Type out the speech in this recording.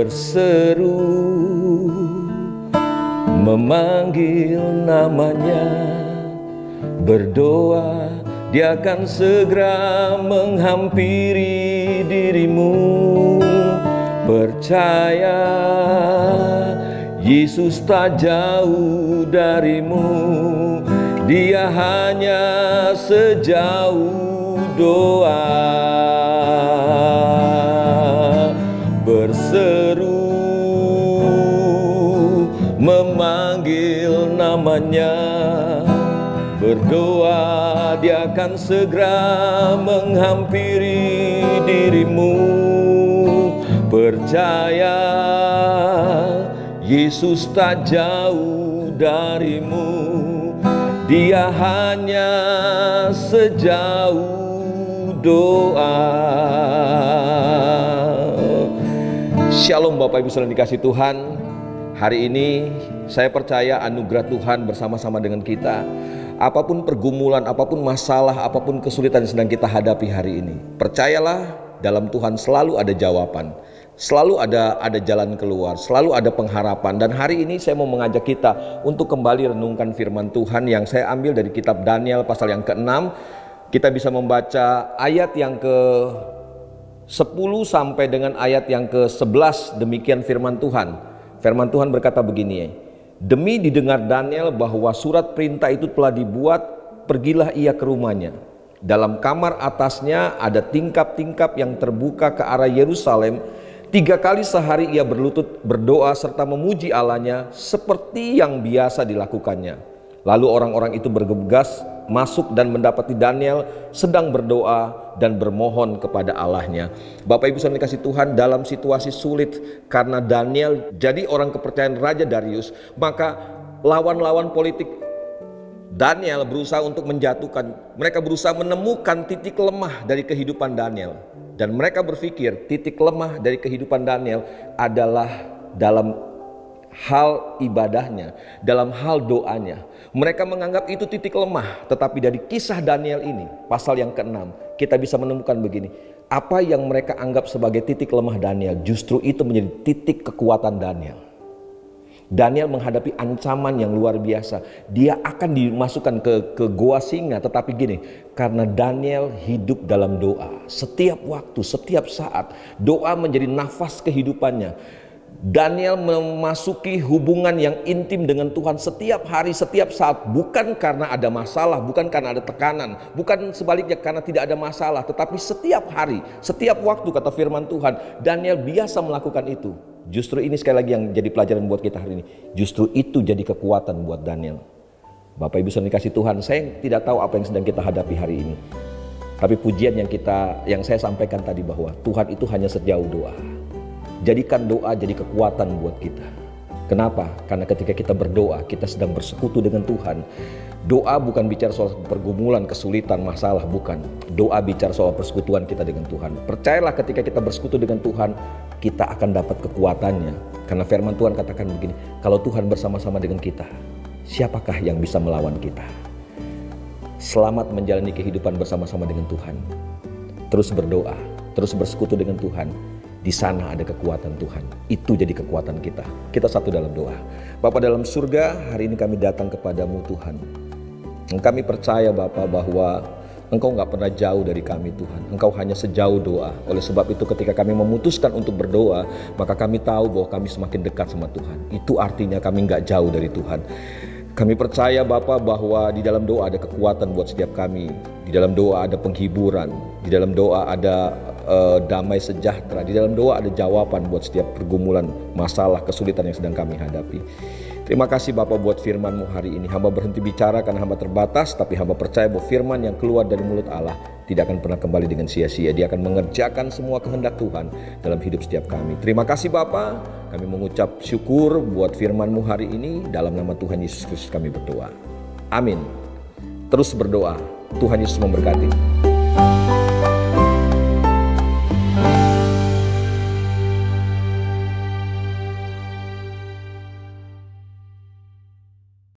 berseru, memanggil namanya, berdoa, Dia akan segera menghampiri dirimu. Percaya, Yesus tak jauh darimu, Dia hanya sejauh doa. Berseru, memanggil namanya, berdoa, Dia akan segera menghampiri dirimu. Percaya, Yesus tak jauh darimu, Dia hanya sejauh doa. Shalom Bapak Ibu saudara dikasih Tuhan. Hari ini saya percaya anugerah Tuhan bersama-sama dengan kita. Apapun pergumulan, apapun masalah, apapun kesulitan yang sedang kita hadapi hari ini, percayalah, dalam Tuhan selalu ada jawaban. Selalu ada jalan keluar, selalu ada pengharapan. Dan hari ini saya mau mengajak kita untuk kembali renungkan firman Tuhan yang saya ambil dari kitab Daniel pasal yang ke-6. Kita bisa membaca ayat yang ke-10 sampai dengan ayat yang ke-11. Demikian firman Tuhan. Firman Tuhan berkata begini, demi didengar Daniel bahwa surat perintah itu telah dibuat, pergilah ia ke rumahnya. Dalam kamar atasnya ada tingkap-tingkap yang terbuka ke arah Yerusalem. 3 kali sehari ia berlutut berdoa serta memuji Allahnya seperti yang biasa dilakukannya. Lalu orang-orang itu bergegas masuk dan mendapati Daniel sedang berdoa dan bermohon kepada Allahnya. Bapak Ibu saudara dikasih Tuhan, dalam situasi sulit karena Daniel jadi orang kepercayaan Raja Darius, maka lawan-lawan politik Daniel berusaha untuk menjatuhkan. Mereka berusaha menemukan titik lemah dari kehidupan Daniel. Dan mereka berpikir titik lemah dari kehidupan Daniel adalah dalam hal ibadahnya, dalam hal doanya. Mereka menganggap itu titik lemah. Tetapi dari kisah Daniel ini, pasal yang ke-6, kita bisa menemukan begini. Apa yang mereka anggap sebagai titik lemah Daniel, justru itu menjadi titik kekuatan Daniel. Daniel menghadapi ancaman yang luar biasa. Dia akan dimasukkan ke goa singa. Tetapi gini, karena Daniel hidup dalam doa. Setiap waktu, setiap saat, doa menjadi nafas kehidupannya. Daniel memasuki hubungan yang intim dengan Tuhan setiap hari, setiap saat. Bukan karena ada masalah, bukan karena ada tekanan, bukan sebaliknya karena tidak ada masalah. Tetapi setiap hari, setiap waktu, kata firman Tuhan, Daniel biasa melakukan itu. Justru ini sekali lagi yang jadi pelajaran buat kita hari ini. Justru itu jadi kekuatan buat Daniel. Bapak Ibu saudara dikasih Tuhan, saya tidak tahu apa yang sedang kita hadapi hari ini. Tapi pujian yang saya sampaikan tadi bahwa Tuhan itu hanya sejauh doa. Jadikan doa jadi kekuatan buat kita. Kenapa? Karena ketika kita berdoa, kita sedang bersekutu dengan Tuhan. Doa bukan bicara soal pergumulan, kesulitan, masalah, bukan. Doa bicara soal persekutuan kita dengan Tuhan. Percayalah ketika kita bersekutu dengan Tuhan, kita akan dapat kekuatannya. Karena firman Tuhan katakan begini, kalau Tuhan bersama-sama dengan kita, siapakah yang bisa melawan kita? Selamat menjalani kehidupan bersama-sama dengan Tuhan. Terus berdoa, terus bersekutu dengan Tuhan. Di sana ada kekuatan Tuhan. Itu jadi kekuatan kita. Kita satu dalam doa. Bapa dalam surga, hari ini kami datang kepadamu Tuhan. Kami percaya Bapa bahwa Engkau gak pernah jauh dari kami Tuhan. Engkau hanya sejauh doa. Oleh sebab itu ketika kami memutuskan untuk berdoa, maka kami tahu bahwa kami semakin dekat sama Tuhan. Itu artinya kami gak jauh dari Tuhan. Kami percaya Bapa bahwa di dalam doa ada kekuatan buat setiap kami. Di dalam doa ada penghiburan. Di dalam doa ada damai sejahtera. Di dalam doa ada jawaban buat setiap pergumulan, masalah, kesulitan yang sedang kami hadapi. Terima kasih Bapak buat firman-Mu hari ini. Hamba berhenti bicara karena hamba terbatas, tapi hamba percaya bahwa firman yang keluar dari mulut Allah tidak akan pernah kembali dengan sia-sia. Dia akan mengerjakan semua kehendak Tuhan dalam hidup setiap kami. Terima kasih Bapak. Kami mengucap syukur buat firman-Mu hari ini. Dalam nama Tuhan Yesus Kristus kami berdoa. Amin. Terus berdoa. Tuhan Yesus memberkati.